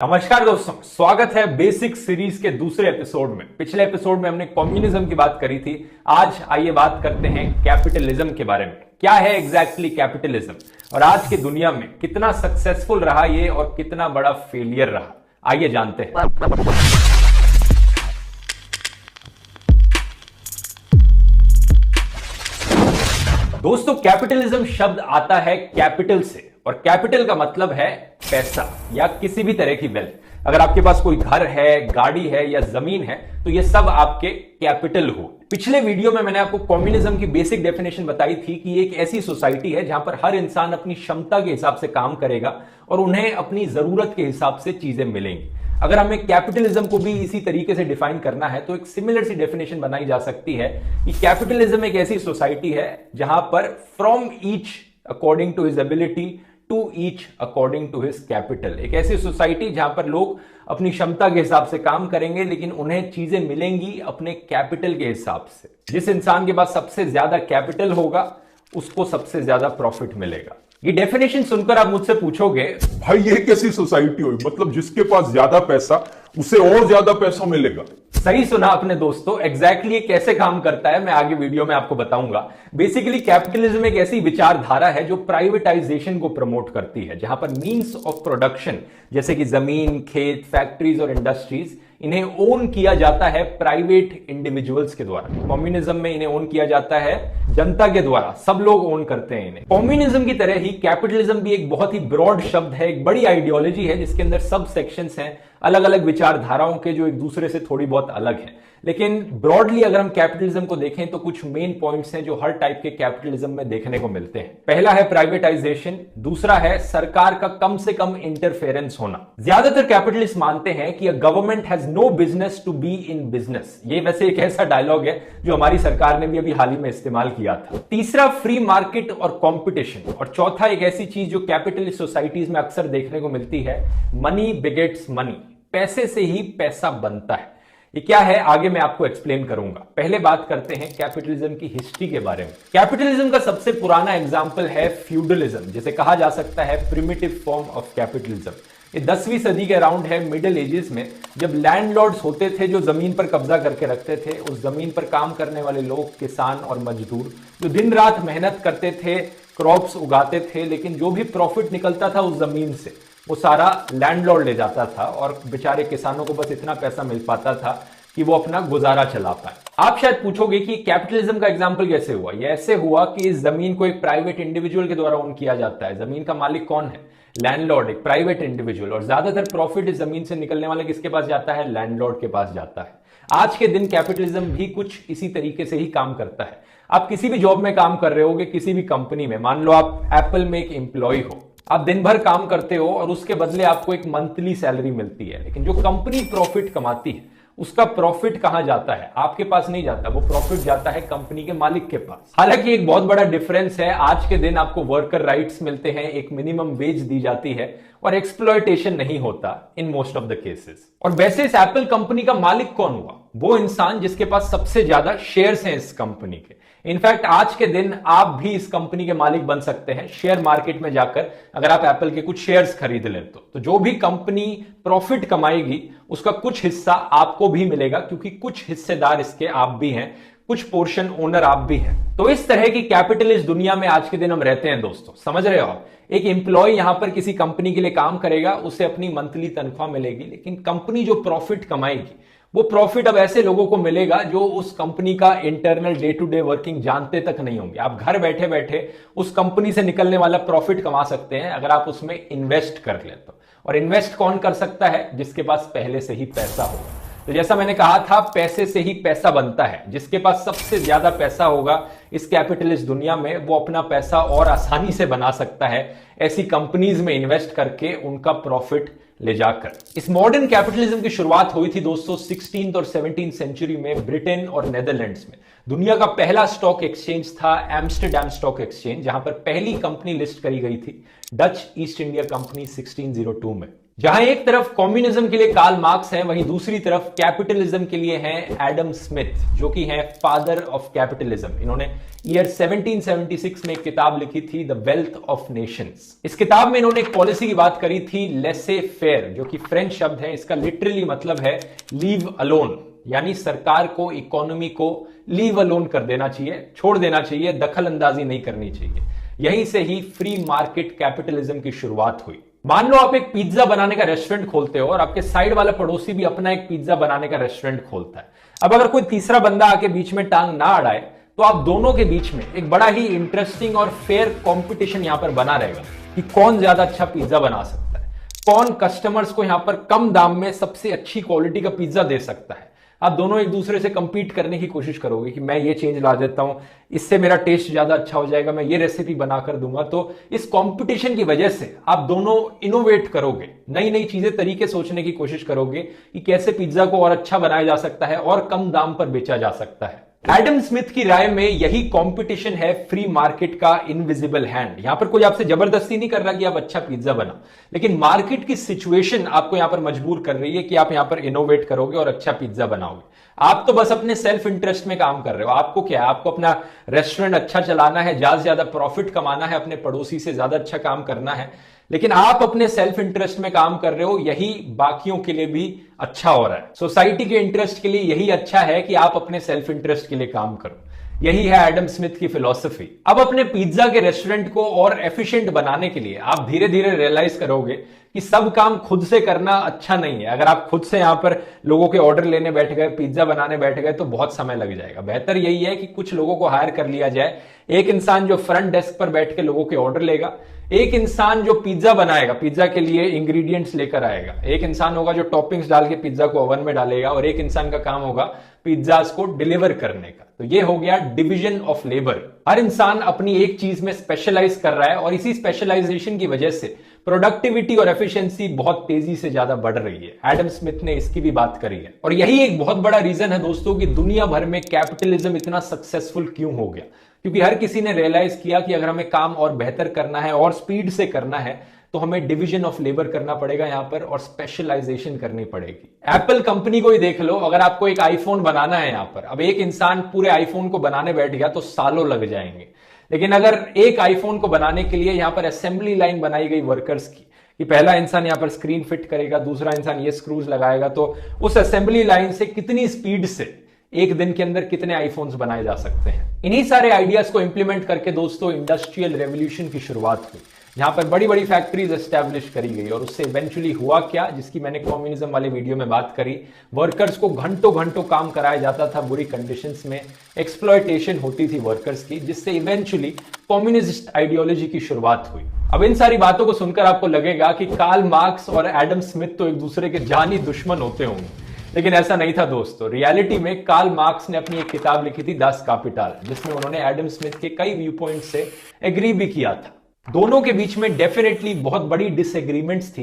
नमस्कार दोस्तों, स्वागत है बेसिक सीरीज के दूसरे एपिसोड में। पिछले एपिसोड में हमने कम्युनिज्म की बात करी थी। आज आइए बात करते हैं कैपिटलिज्म के बारे में। क्या है एग्जैक्टली कैपिटलिज्म और आज की दुनिया में कितना सक्सेसफुल रहा ये और कितना बड़ा फेलियर रहा, आइए जानते हैं। दोस्तों, कैपिटलिज्म शब्द आता है कैपिटल से और कैपिटल का मतलब है पैसा या किसी भी तरह की वेल्थ। अगर आपके पास कोई घर है, गाड़ी है या जमीन है तो ये सब आपके कैपिटल हो। पिछले वीडियो में मैंने आपको कम्युनिज्म की बेसिक डेफिनेशन बताई थी कि ये एक ऐसी सोसाइटी है जहां पर हर इंसान अपनी क्षमता के हिसाब से काम करेगा और उन्हें अपनी जरूरत के हिसाब से चीजें मिलेंगी। अगर हमें कैपिटलिज्म को भी इसी तरीके से डिफाइन करना है तो एक सिमिलर सी डेफिनेशन बनाई जा सकती है कि कैपिटलिज्म एक ऐसी सोसाइटी है जहां पर from each according to his ability to each according to his capital. एक ऐसी सोसाइटी जहां पर लोग अपनी क्षमता के हिसाब से काम करेंगे लेकिन उन्हें चीजें मिलेंगी अपने कैपिटल के हिसाब से। जिस इंसान के पास सबसे ज्यादा कैपिटल होगा उसको सबसे ज्यादा प्रॉफिट मिलेगा। ये डेफिनेशन सुनकर आप मुझसे पूछोगे, भाई ये कैसी सोसाइटी हुई? मतलब जिसके पास ज्यादा पैसा उसे और ज्यादा पैसा मिलेगा। सही सुना आपने दोस्तों। एग्जैक्टली ये कैसे काम करता है मैं आगे वीडियो में आपको बताऊंगा। बेसिकली कैपिटलिज्म एक ऐसी विचारधारा है जो प्राइवेटाइजेशन को प्रमोट करती है, जहां पर मींस ऑफ प्रोडक्शन जैसे कि जमीन, खेत, फैक्ट्रीज और इंडस्ट्रीज इन्हें ओन किया जाता है प्राइवेट इंडिविजुअल्स के द्वारा। कम्युनिज्म में इन्हें ओन किया जाता है जनता के द्वारा, सब लोग ओन करते हैं इन्हें। कम्युनिज्म की तरह ही कैपिटलिज्म भी एक बहुत ही ब्रॉड शब्द है, एक बड़ी आइडियोलॉजी है जिसके अंदर सब सेक्शंस हैं अलग अलग विचारधाराओं के जो एक दूसरे से थोड़ी बहुत अलग हैं। लेकिन ब्रॉडली अगर हम कैपिटलिज्म को देखें तो कुछ मेन पॉइंट्स हैं जो हर टाइप के कैपिटलिज्म में देखने को मिलते हैं। पहला है प्राइवेटाइजेशन, दूसरा है सरकार का कम से कम इंटरफेरेंस होना। ज्यादातर कैपिटलिस्ट मानते हैं कि government has no business to be in business. ये वैसे एक ऐसा डायलॉग है जो हमारी सरकार ने भी अभी हाल ही में इस्तेमाल किया था। तीसरा फ्री मार्केट और कॉम्पिटिशन, और चौथा एक ऐसी चीज जो कैपिटलिस्ट सोसाइटीज में अक्सर देखने को मिलती है, मनी बिगेट्स मनी। पैसे से ही पैसा बनता है। ये क्या है आगे मैं आपको एक्सप्लेन करूंगा। पहले बात करते हैं कैपिटलिज्म की हिस्ट्री के बारे में। कैपिटलिज्म का सबसे पुराना एग्जांपल है फ्यूडलिज्म, जिसे कहा जा सकता है प्रिमिटिव फॉर्म ऑफ कैपिटलिज्म। ये 10वीं सदी के अराउंड है, मिडिल एजेस में, जब लैंडलॉर्ड्स होते थे जो जमीन पर कब्जा करके रखते थे। उस जमीन पर काम करने वाले लोग, किसान और मजदूर, जो दिन रात मेहनत करते थे, क्रॉप्स उगाते थे, लेकिन जो भी प्रॉफिट निकलता था उस जमीन से वो सारा लैंडलॉर्ड ले जाता था और बेचारे किसानों को बस इतना पैसा मिल पाता था कि वो अपना गुजारा चला पाए। आप शायद पूछोगे कि कैपिटलिज्म का एग्जांपल कैसे हुआ। ये ऐसे हुआ कि इस जमीन को एक प्राइवेट इंडिविजुअल के द्वारा ओन किया जाता है। जमीन का मालिक कौन है? लैंडलॉर्ड, एक प्राइवेट इंडिविजुअल। और ज्यादातर प्रॉफिट इस जमीन से निकलने वाले किसके पास जाता है? लैंडलॉर्ड के पास जाता है। आज के दिन कैपिटलिज्म भी कुछ इसी तरीके से ही काम करता है। आप किसी भी जॉब में काम कर रहे होगे, किसी भी कंपनी में, मान लो आप एप्पल में एक एम्प्लॉय हो, आप दिन भर काम करते हो और उसके बदले आपको एक मंथली सैलरी मिलती है। लेकिन जो कंपनी प्रॉफिट कमाती है उसका प्रॉफिट कहां जाता है? आपके पास नहीं जाता, वो प्रॉफिट जाता है कंपनी के मालिक के पास। हालांकि एक बहुत बड़ा डिफरेंस है, आज के दिन आपको वर्कर राइट्स मिलते हैं, एक मिनिमम वेज दी जाती है और एक्सप्लॉयटेशन नहीं होता in most of the cases. और वैसे इस एप्पल कंपनी का मालिक कौन हुआ? वो इंसान जिसके पास सबसे ज्यादा शेयर्स हैं इस कंपनी के। इनफैक्ट आज के दिन आप भी इस कंपनी के मालिक बन सकते हैं शेयर मार्केट में जाकर, अगर आप एप्पल के कुछ शेयर्स खरीद लें तो जो भी कंपनी प्रॉफिट कमाएगी उसका कुछ हिस्सा आपको भी मिलेगा, क्योंकि कुछ हिस्सेदार इसके आप भी हैं, कुछ पोर्शन ओनर आप भी हैं। तो इस तरह की कैपिटलिस्ट दुनिया में आज के दिन हम रहते हैं दोस्तों, समझ रहे हो आप? एक एम्प्लॉय यहां पर किसी कंपनी के लिए काम करेगा, उसे अपनी मंथली तनख्वाह मिलेगी, लेकिन कंपनी जो प्रॉफिट कमाएगी वो प्रॉफिट अब ऐसे लोगों को मिलेगा जो उस कंपनी का internal day to day working जानते तक नहीं होंगे। आप घर बैठे बैठे उस कंपनी से निकलने वाला प्रॉफिट कमा सकते हैं अगर आप उसमें इन्वेस्ट कर ले तो। और इन्वेस्ट कौन कर सकता है? जिसके पास पहले से ही पैसा होगा। तो जैसा मैंने कहा था, पैसे से ही पैसा बनता है। जिसके पास सबसे ज्यादा पैसा होगा इस कैपिटलिस्ट दुनिया में, वो अपना पैसा और आसानी से बना सकता है ऐसी कंपनीज में इन्वेस्ट करके उनका प्रॉफिट ले जाकर। इस मॉडर्न कैपिटलिज्म की शुरुआत हुई थी दोस्तों 16th और 17th सेंचुरी में ब्रिटेन और नेदरलैंड्स में। दुनिया का पहला स्टॉक एक्सचेंज था एम्स्टरडैम स्टॉक एक्सचेंज, जहां पर पहली कंपनी लिस्ट करी गई थी, डच ईस्ट इंडिया कंपनी 1602 में। जहां एक तरफ कम्युनिज्म के लिए कार्ल मार्क्स है, वहीं दूसरी तरफ कैपिटलिज्म के लिए हैं एडम स्मिथ, जो कि हैं फादर ऑफ कैपिटलिज्म। इन्होंने ईयर 1776 में एक किताब लिखी थी, द वेल्थ ऑफ नेशंस। इस किताब में इन्होंने एक पॉलिसी की बात करी थी, लेसे फेयर, जो कि फ्रेंच शब्द है। इसका लिटरली मतलब है लीव अलोन, यानी सरकार को, इकोनॉमी को लीव अलोन कर देना चाहिए, छोड़ देना चाहिए, दखल अंदाजी नहीं करनी चाहिए। यहीं से ही फ्री मार्केट कैपिटलिज्म की शुरुआत हुई। मान लो आप एक पिज्जा बनाने का रेस्टोरेंट खोलते हो और आपके साइड वाला पड़ोसी भी अपना एक पिज्जा बनाने का रेस्टोरेंट खोलता है। अब अगर कोई तीसरा बंदा आके बीच में टांग ना अड़ाए तो आप दोनों के बीच में एक बड़ा ही इंटरेस्टिंग और फेयर कंपटीशन यहां पर बना रहेगा कि कौन ज्यादा अच्छा पिज्जा बना सकता है, कौन कस्टमर्स को यहां पर कम दाम में सबसे अच्छी क्वालिटी का पिज्जा दे सकता है। आप दोनों एक दूसरे से कंपीट करने की कोशिश करोगे कि मैं ये चेंज ला देता हूं, इससे मेरा टेस्ट ज्यादा अच्छा हो जाएगा, मैं ये रेसिपी बनाकर दूंगा। तो इस कंपटीशन की वजह से आप दोनों इनोवेट करोगे, नई नई चीजें, तरीके सोचने की कोशिश करोगे कि कैसे पिज्जा को और अच्छा बनाया जा सकता है और कम दाम पर बेचा जा सकता है। एडम स्मिथ की राय में यही कंपटीशन है फ्री मार्केट का इनविजिबल हैंड। यहां पर कोई आपसे जबरदस्ती नहीं कर रहा कि आप अच्छा पिज्जा बना, लेकिन मार्केट की सिचुएशन आपको यहां पर मजबूर कर रही है कि आप यहां पर इनोवेट करोगे और अच्छा पिज्जा बनाओगे। आप तो बस अपने सेल्फ इंटरेस्ट में काम कर रहे हो। आपको क्या है, आपको अपना रेस्टोरेंट अच्छा चलाना है, ज्यादा से ज्यादा प्रॉफिट कमाना है, अपने पड़ोसी से ज्यादा अच्छा काम करना है, लेकिन आप अपने सेल्फ इंटरेस्ट में काम कर रहे हो। यही बाकियों के लिए भी अच्छा हो रहा है, सोसाइटी के इंटरेस्ट के लिए यही अच्छा है कि आप अपने सेल्फ इंटरेस्ट के लिए काम करो। यही है एडम स्मिथ की फिलॉसफी। अब अपने पिज्जा के रेस्टोरेंट को और एफिशिएंट बनाने के लिए आप धीरे धीरे रियलाइज करोगे कि सब काम खुद से करना अच्छा नहीं है। अगर आप खुद से यहां पर लोगों के ऑर्डर लेने बैठ गए, पिज्जा बनाने बैठ गए, तो बहुत समय लग जाएगा। बेहतर यही है कि कुछ लोगों को हायर कर लिया जाए। एक इंसान जो फ्रंट डेस्क पर बैठ के लोगों के ऑर्डर लेगा, एक इंसान जो पिज्जा बनाएगा, पिज्जा के लिए इंग्रेडिएंट्स लेकर आएगा, एक इंसान होगा जो टॉपिंग्स डाल के पिज्जा को ओवन में डालेगा, और एक इंसान का काम होगा पिज्जा को डिलीवर करने का। तो ये हो गया डिवीजन ऑफ लेबर। हर इंसान अपनी एक चीज में स्पेशलाइज कर रहा है और इसी स्पेशलाइजेशन की वजह से प्रोडक्टिविटी और एफिशिएंसी बहुत तेजी से ज्यादा बढ़ रही है। एडम स्मिथ ने इसकी भी बात करी है, और यही एक बहुत बड़ा रीजन है दोस्तों कि दुनिया भर में कैपिटलिज्म इतना सक्सेसफुल क्यों हो गया। क्योंकि हर किसी ने रियलाइज किया कि अगर हमें काम और बेहतर करना है और स्पीड से करना है तो हमें डिवीजन ऑफ लेबर करना पड़ेगा यहां पर, और स्पेशलाइजेशन करनी पड़ेगी। एप्पल कंपनी को ही देख लो, अगर आपको एक आईफोन बनाना है यहां पर, अब एक इंसान पूरे आईफोन को बनाने बैठ गया तो सालों लग जाएंगे। लेकिन अगर एक आईफोन को बनाने के लिए यहां पर असेंबली लाइन बनाई गई वर्कर्स की, कि पहला इंसान यहां पर स्क्रीन फिट करेगा, दूसरा इंसान ये स्क्रूज लगाएगा, तो उस असेंबली लाइन से कितनी स्पीड से एक दिन के अंदर कितने आईफोन्स बनाए जा सकते हैं। इन्हीं सारे आइडियाज को इंप्लीमेंट करके दोस्तों इंडस्ट्रियल रेवोल्यूशन की शुरुआत हुई, जहां पर बड़ी बड़ी फैक्ट्रीज एस्टैब्लिश करी गई। और उससे इवेंचुअली हुआ क्या, जिसकी मैंने कम्युनिज्म वाले वीडियो में बात करी, वर्कर्स को घंटों घंटों काम कराया जाता था बुरी कंडीशंस में, एक्सप्लॉयटेशन होती थी वर्कर्स की, जिससे इवेंचुअली कम्युनिस्ट आइडियोलॉजी की शुरुआत हुई। अब इन सारी बातों को सुनकर आपको लगेगा कि कार्ल मार्क्स और एडम स्मिथ तो एक दूसरे के जानी दुश्मन होते होंगे, लेकिन ऐसा नहीं था दोस्तों। रियलिटी में कार्ल मार्क्स ने अपनी एक किताब लिखी थी, दास कैपिटल, जिसमें उन्होंने एडम स्मिथ के कई व्यू पॉइंट से एग्री भी किया था। दोनों के बीच में डेफिनेटली बहुत बड़ी डिसएग्रीमेंट्स थी,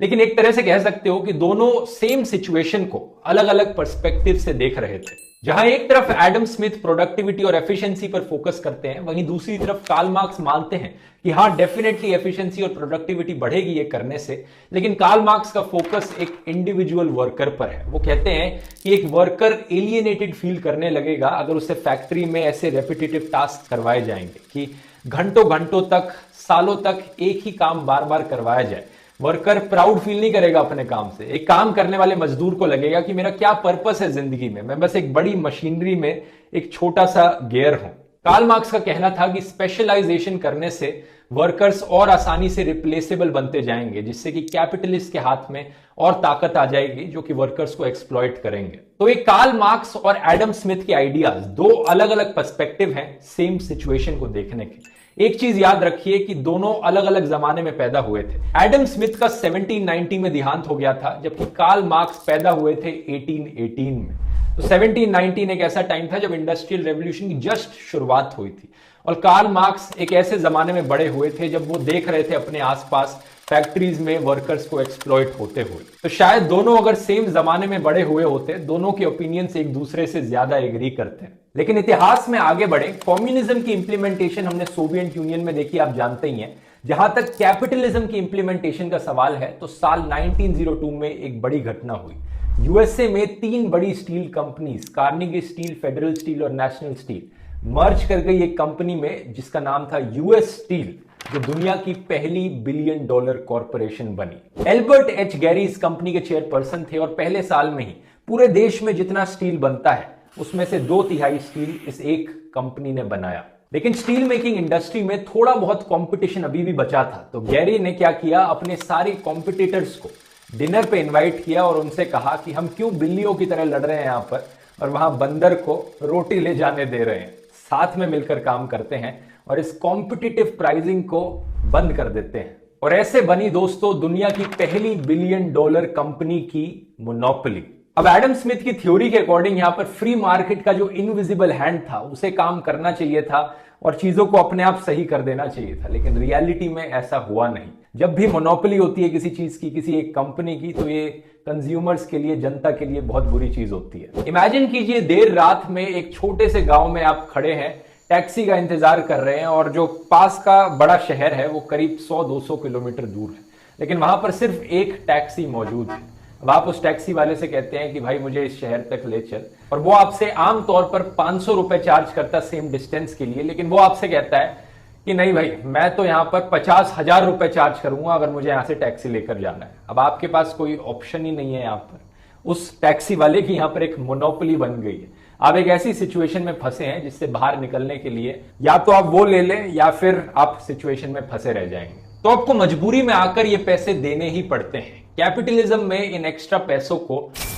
लेकिन एक तरह से कह सकते हो कि दोनों सेम सिचुएशन को अलग अलग पर्सपेक्टिव से देख रहे थे। जहां एक तरफ एडम स्मिथ प्रोडक्टिविटी और एफिशिएंसी पर फोकस करते हैं, वहीं दूसरी तरफ कार्ल मार्क्स मानते हैं कि हाँ, डेफिनेटली एफिशिएंसी और प्रोडक्टिविटी बढ़ेगी ये करने से, लेकिन कार्ल मार्क्स का फोकस एक इंडिविजुअल वर्कर पर है। वो कहते हैं कि एक वर्कर एलियनेटेड फील करने लगेगा अगर उसे फैक्ट्री में ऐसे रेपिटेटिव टास्क करवाए जाएंगे कि घंटों घंटों तक, सालों तक एक ही काम बार बार करवाया जाए। वर्कर प्राउड फील नहीं करेगा अपने काम से। एक काम करने वाले मजदूर को लगेगा कि मेरा क्या पर्पस है जिंदगी में, मैं बस एक बड़ी मशीनरी में एक छोटा सा गियर हूं। कार्ल मार्क्स का कहना था कि स्पेशलाइजेशन करने से वर्कर्स और आसानी से रिप्लेसेबल बनते जाएंगे, जिससे कि कैपिटलिस्ट के हाथ में और ताकत आ जाएगी जो कि वर्कर्स को एक्सप्लॉइट करेंगे। तो एक कार्ल मार्क्स और एडम स्मिथ के आइडियाज, दो अलग अलग पर्सपेक्टिव हैं सेम सिचुएशन को देखने के। एक चीज याद रखिए कि दोनों अलग अलग जमाने में पैदा हुए थे। एडम स्मिथ का 1790 में देहांत हो गया था, जबकि कार्ल मार्क्स पैदा हुए थे 1818 में। तो 1719 एक ऐसा टाइम था जब इंडस्ट्रियल रेवोल्यूशन की जस्ट शुरुआत हुई थी, और कार्ल मार्क्स एक ऐसे जमाने में बड़े हुए थे जब वो देख रहे थे अपने आसपास फैक्ट्रीज में वर्कर्स को एक्सप्लॉइट होते हुए। तो शायद दोनों अगर सेम जमाने में बड़े हुए होते, दोनों के ओपिनियंस एक दूसरे से ज्यादा एग्री करते हैं। लेकिन इतिहास में आगे बढ़े, कम्युनिज्म की इंप्लीमेंटेशन हमने सोवियत यूनियन में देखी, आप जानते ही हैं, जहां तक कैपिटलिज्म की इंप्लीमेंटेशन का सवाल है तो साल 1902 में एक बड़ी घटना हुई। यूएसए में 3 बड़ी steel companies, Carnegie steel, federal steel और नेशनल स्टील, मर्ज कर गई एक कंपनी में जिसका नाम था यूएस स्टील, जो दुनिया की पहली $1 बिलियन कॉर्पोरेशन बनी। एल्बर्ट एच गैरी इस कंपनी के चेयरपर्सन थे और पहले साल में ही पूरे देश में जितना स्टील बनता है उसमें से 2/3 स्टील इस एक कंपनी ने बनाया। लेकिन स्टील मेकिंग इंडस्ट्री में थोड़ा बहुत कंपटीशन अभी भी बचा था, तो गैरी ने क्या किया, अपने सारे कॉम्पिटिटर्स को डिनर पे इनवाइट किया और उनसे कहा कि हम क्यों बिल्लियों की तरह लड़ रहे हैं यहां पर और वहां बंदर को रोटी ले जाने दे रहे हैं, साथ में मिलकर काम करते हैं और इस कॉम्पिटिटिव प्राइसिंग को बंद कर देते हैं। और ऐसे बनी दोस्तों दुनिया की पहली $1 बिलियन कंपनी की मोनोपोली। अब एडम स्मिथ की थ्योरी के अकॉर्डिंग यहां पर फ्री मार्केट का जो इनविजिबल हैंड था उसे काम करना चाहिए था और चीजों को अपने आप सही कर देना चाहिए था, लेकिन रियलिटी में ऐसा हुआ नहीं। जब भी मोनोपोली होती है किसी चीज की, किसी एक कंपनी की, तो ये कंज्यूमर्स के लिए, जनता के लिए बहुत बुरी चीज होती है। इमेजिन कीजिए देर रात में एक छोटे से गांव में आप खड़े हैं, टैक्सी का इंतजार कर रहे हैं और जो पास का बड़ा शहर है वो करीब 100-200 किलोमीटर दूर है, लेकिन वहां पर सिर्फ एक टैक्सी मौजूद है। अब आप उस टैक्सी वाले से कहते हैं कि भाई मुझे इस शहर तक ले चल, और वो आपसे आमतौर पर 500 रुपए चार्ज करता सेम डिस्टेंस के लिए, लेकिन वो आपसे कहता है कि नहीं भाई मैं तो यहां पर 50,000 रुपए चार्ज करूंगा अगर मुझे यहां से टैक्सी लेकर जाना है। अब आपके पास कोई ऑप्शन ही नहीं है, यहां पर उस टैक्सी वाले की यहां पर एक मोनोपोली बन गई है। आप एक ऐसी सिचुएशन में फंसे हैं जिससे बाहर निकलने के लिए या तो आप वो ले लें या फिर आप सिचुएशन में फंसे रह जाएंगे, तो आपको मजबूरी में आकर ये पैसे देने ही पड़ते हैं। कैपिटलिज्म में इन एक्स्ट्रा पैसों को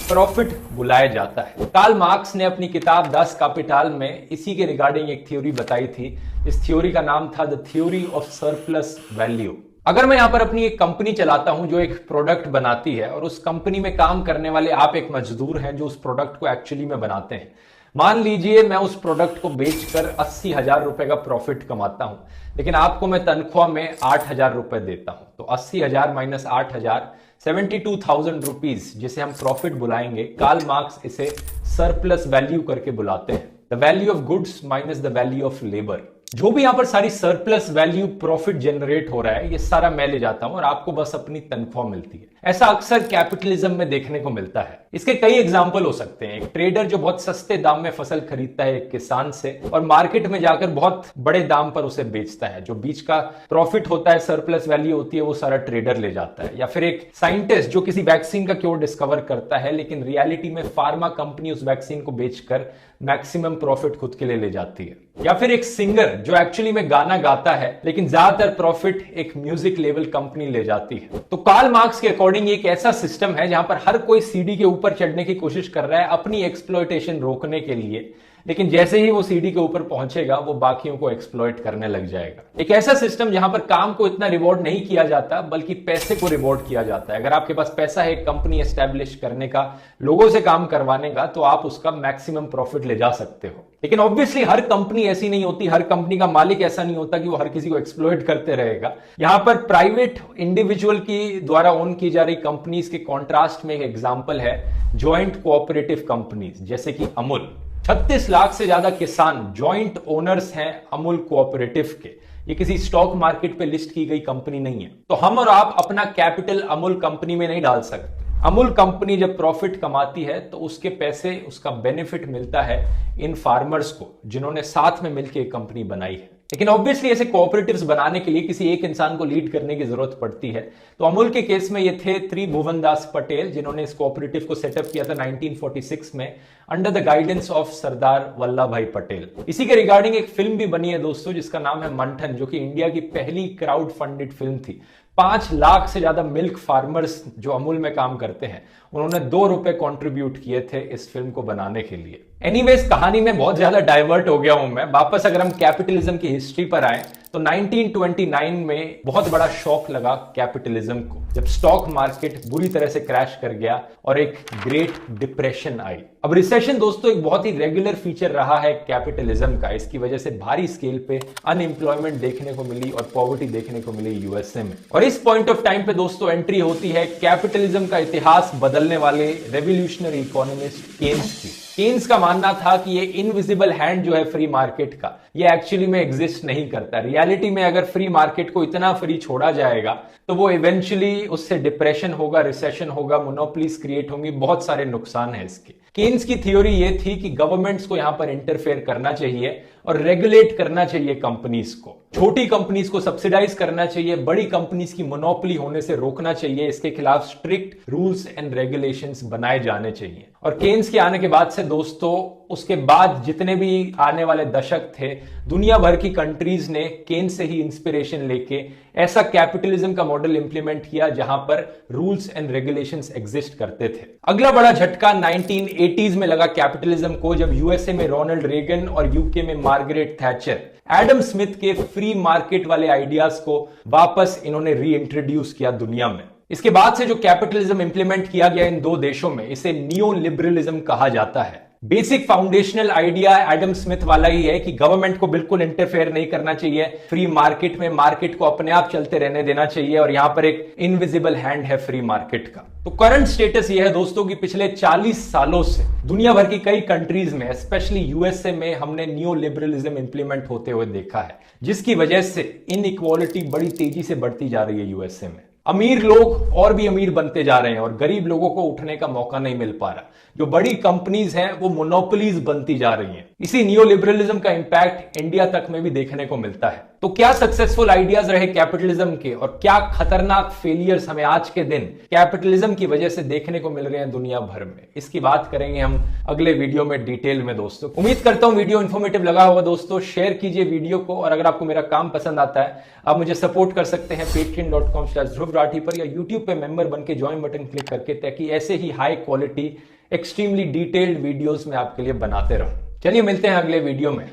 प्रॉफिट बुलाया जाता है। कार्ल मार्क्स ने अपनी किताब दास कैपिटल में इसी के रिगार्डिंग एक थ्योरी बताई थी। इस थ्योरी का नाम था the theory of surplus value. अगर मैं यहां पर अपनी एक कंपनी चलाता हूं जो एक प्रोडक्ट बनाती है और उस कंपनी में काम करने वाले आप एक मजदूर हैं जो उस प्रोडक्ट को एक्चुअली में बनाते हैं, मान लीजिए मैं उस प्रोडक्ट को बेचकर 80,000 रुपए का प्रॉफिट कमाता हूं, लेकिन आपको मैं तनख्वाह में 8,000 रुपए देता हूं, तो 80,000 माइनस 8,000 72,000 रुपीज, जिसे हम प्रॉफिट बुलाएंगे। कार्ल मार्क्स इसे सरप्लस वैल्यू करके बुलाते हैं, the value of goods minus the value of labour. जो भी यहां पर सारी सरप्लस वैल्यू प्रॉफिट जनरेट हो रहा है ये सारा मैं ले जाता हूं और आपको बस अपनी तनख्वाह मिलती है। ऐसा अक्सर कैपिटलिज्म में देखने को मिलता है। इसके कई एग्जांपल हो सकते हैं। एक ट्रेडर जो बहुत सस्ते दाम में फसल खरीदता है एक किसान से और मार्केट में जाकर बहुत बड़े दाम पर उसे बेचता है, जो बीच का प्रॉफिट होता है, सरप्लस वैल्यू होती है, वो सारा ट्रेडर ले जाता है। या फिर एक साइंटिस्ट जो किसी वैक्सीन का क्योर डिस्कवर करता है, लेकिन रियलिटी में फार्मा कंपनी उस वैक्सीन को बेचकर मैक्सिमम प्रॉफिट खुद के लिए ले जाती है। या फिर एक सिंगर जो एक्चुअली में गाना गाता है लेकिन ज्यादातर प्रॉफिट एक म्यूजिक लेवल कंपनी ले जाती है। तो कार्ल मार्क्स के अकॉर्डिंग एक ऐसा सिस्टम है जहां पर हर कोई सीढ़ी के ऊपर चढ़ने की कोशिश कर रहा है अपनी एक्सप्लॉयटेशन रोकने के लिए, लेकिन जैसे ही वो सीढ़ी के ऊपर पहुंचेगा वो बाकियों को एक्सप्लॉइट करने लग जाएगा। एक ऐसा सिस्टम जहां पर काम को इतना रिवॉर्ड नहीं किया जाता बल्कि पैसे को रिवॉर्ड किया जाता है। अगर आपके पास पैसा है कंपनी एस्टैब्लिश करने का, लोगों से काम करवाने का, तो आप उसका मैक्सिमम प्रॉफिट ले जा सकते हो। लेकिन ऑब्वियसली हर कंपनी ऐसी नहीं होती, हर कंपनी का मालिक ऐसा नहीं होता कि वो हर किसी को एक्सप्लॉइट करते रहेगा। यहां पर प्राइवेट इंडिविजुअल की द्वारा ओन की जा रही कंपनीज के कॉन्ट्रास्ट में एक एग्जांपल है ज्वाइंट कोऑपरेटिव कंपनीज, जैसे कि अमूल। 36 लाख से ज्यादा किसान जॉइंट ओनर्स हैं अमूल कोऑपरेटिव के। ये किसी स्टॉक मार्केट पे लिस्ट की गई कंपनी नहीं है। तो हम और आप अपना कैपिटल अमूल कंपनी में नहीं डाल सकते। अमूल कंपनी जब प्रॉफिट कमाती है तो उसके पैसे, उसका बेनिफिट मिलता है इन फार्मर्स को जिन्होंने साथ में मिलकर एक कंपनी बनाई है। लेकिन ऑब्वियसली ऐसे कोऑपरेटिव्स बनाने के लिए किसी एक इंसान को लीड करने की जरूरत पड़ती है। तो अमूल के केस में ये थे त्रिभुवनदास पटेल, जिन्होंने इस कोऑपरेटिव को सेटअप किया था 1946 में under the guidance of Sardar Vallabh भाई पटेल। इसी के रिगार्डिंग एक फिल्म भी बनी है दोस्तों जिसका नाम है मंथन, जो कि इंडिया की पहली क्राउड फंडेड फिल्म थी। 5 लाख से ज्यादा मिल्क फार्मर्स जो अमूल में काम करते हैं, उन्होंने 2 रुपए कंट्रीब्यूट किए थे इस फिल्म को बनाने के लिए। एनीवेज, कहानी में बहुत ज्यादा डाइवर्ट हो गया हूं मैं। वापस अगर हम कैपिटलिज्म की हिस्ट्री पर आए तो 1929 में बहुत बड़ा शॉक लगा कैपिटलिज्म को, जब स्टॉक मार्केट बुरी तरह से क्रैश कर गया और एक ग्रेट डिप्रेशन आई। अब रिसेशन दोस्तों एक बहुत ही रेगुलर फीचर रहा है कैपिटलिज्म का। इसकी वजह से भारी स्केल पे अनएम्प्लॉयमेंट देखने को मिली और पॉवर्टी देखने को मिली यूएसए में। और इस पॉइंट ऑफ टाइम पे दोस्तों एंट्री होती है कैपिटलिज्म का इतिहास बदलने वाले रेवोल्यूशनरी इकोनॉमिस्ट केन्स की। केन्स का मानना था कि ये इनविजिबल हैंड जो है फ्री मार्केट का, ये एक्चुअली में एग्जिस्ट नहीं करता। रियलिटी में अगर फ्री मार्केट को इतना फ्री छोड़ा जाएगा तो वो इवेंचुअली उससे डिप्रेशन होगा, रिसेशन होगा, मोनोपोलीज क्रिएट होंगी, बहुत सारे नुकसान है इसके। केन्स की थ्योरी ये थी कि गवर्नमेंट्स को यहां पर इंटरफेयर करना चाहिए और रेगुलेट करना चाहिए कंपनीज को। छोटी कंपनीज को सब्सिडाइज करना चाहिए, बड़ी कंपनीज की मोनोपोली होने से रोकना चाहिए, इसके खिलाफ स्ट्रिक्ट रूल्स एंड रेगुलेशंस बनाए जाने चाहिए। और केन्स के आने के बाद से दोस्तों, उसके बाद जितने भी आने वाले दशक थे, दुनिया भर की कंट्रीज ने केन्स से ही इंस्पिरेशन लेके ऐसा कैपिटलिज्म का मॉडल इंप्लीमेंट किया जहां पर रूल्स एंड रेगुलेशंस एग्जिस्ट करते थे। अगला बड़ा झटका 1980s में लगा कैपिटलिज्म को, जब यूएसए में रोनाल्ड रेगन और यूके में मार्गरेट थैचर एडम स्मिथ के फ्री मार्केट वाले आइडियाज को वापस इन्होंने री इंट्रोड्यूस किया दुनिया में। इसके बाद से जो कैपिटलिज्म इंप्लीमेंट किया गया इन दो देशों में, इसे नियो लिबरलिज्म कहा जाता है। Basic foundational idea Adam Smith वाला ही है कि गवर्नमेंट को बिल्कुल इंटरफेयर नहीं करना चाहिए फ्री मार्केट में, मार्केट को अपने आप चलते रहने देना चाहिए, और यहां पर एक इनविजिबल हैंड है फ्री मार्केट का। तो करंट स्टेटस यह है दोस्तों कि पिछले 40 सालों से दुनिया भर की कई कंट्रीज में, स्पेशली यूएसए में, हमने नियो लिबरलिज्म इंप्लीमेंट होते हुए देखा है, जिसकी वजह से इनइक्वालिटी बड़ी तेजी से बढ़ती जा रही है यूएसए में। अमीर लोग और भी अमीर बनते जा रहे हैं और गरीब लोगों को उठने का मौका नहीं मिल पा रहा। जो बड़ी कंपनीज हैं वो मोनोपोलीज बनती जा रही हैं। इसी नियो लिबरलिज्म का इंपैक्ट इंडिया तक में भी देखने को मिलता है। तो क्या सक्सेसफुल आइडियाज रहे कैपिटलिज्म के, और क्या खतरनाक फेलियर्स हमें आज के दिन कैपिटलिज्म की वजह से देखने को मिल रहे हैं दुनिया भर में, इसकी बात करेंगे हम अगले वीडियो में डिटेल में दोस्तों। उम्मीद करता हूं वीडियो इन्फॉर्मेटिव लगा होगा दोस्तों। शेयर कीजिए वीडियो को, और अगर आपको मेरा काम पसंद आता है आप मुझे सपोर्ट कर सकते हैं patreon.com/ध्रुव राठी पर, या यूट्यूब पे मेंबर बन के ज्वाइन बटन क्लिक करके, ताकि ऐसे ही high quality extremely detailed videos में आपके लिए बनाते रहूं। चलिए मिलते हैं अगले वीडियो में।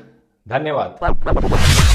धन्यवाद।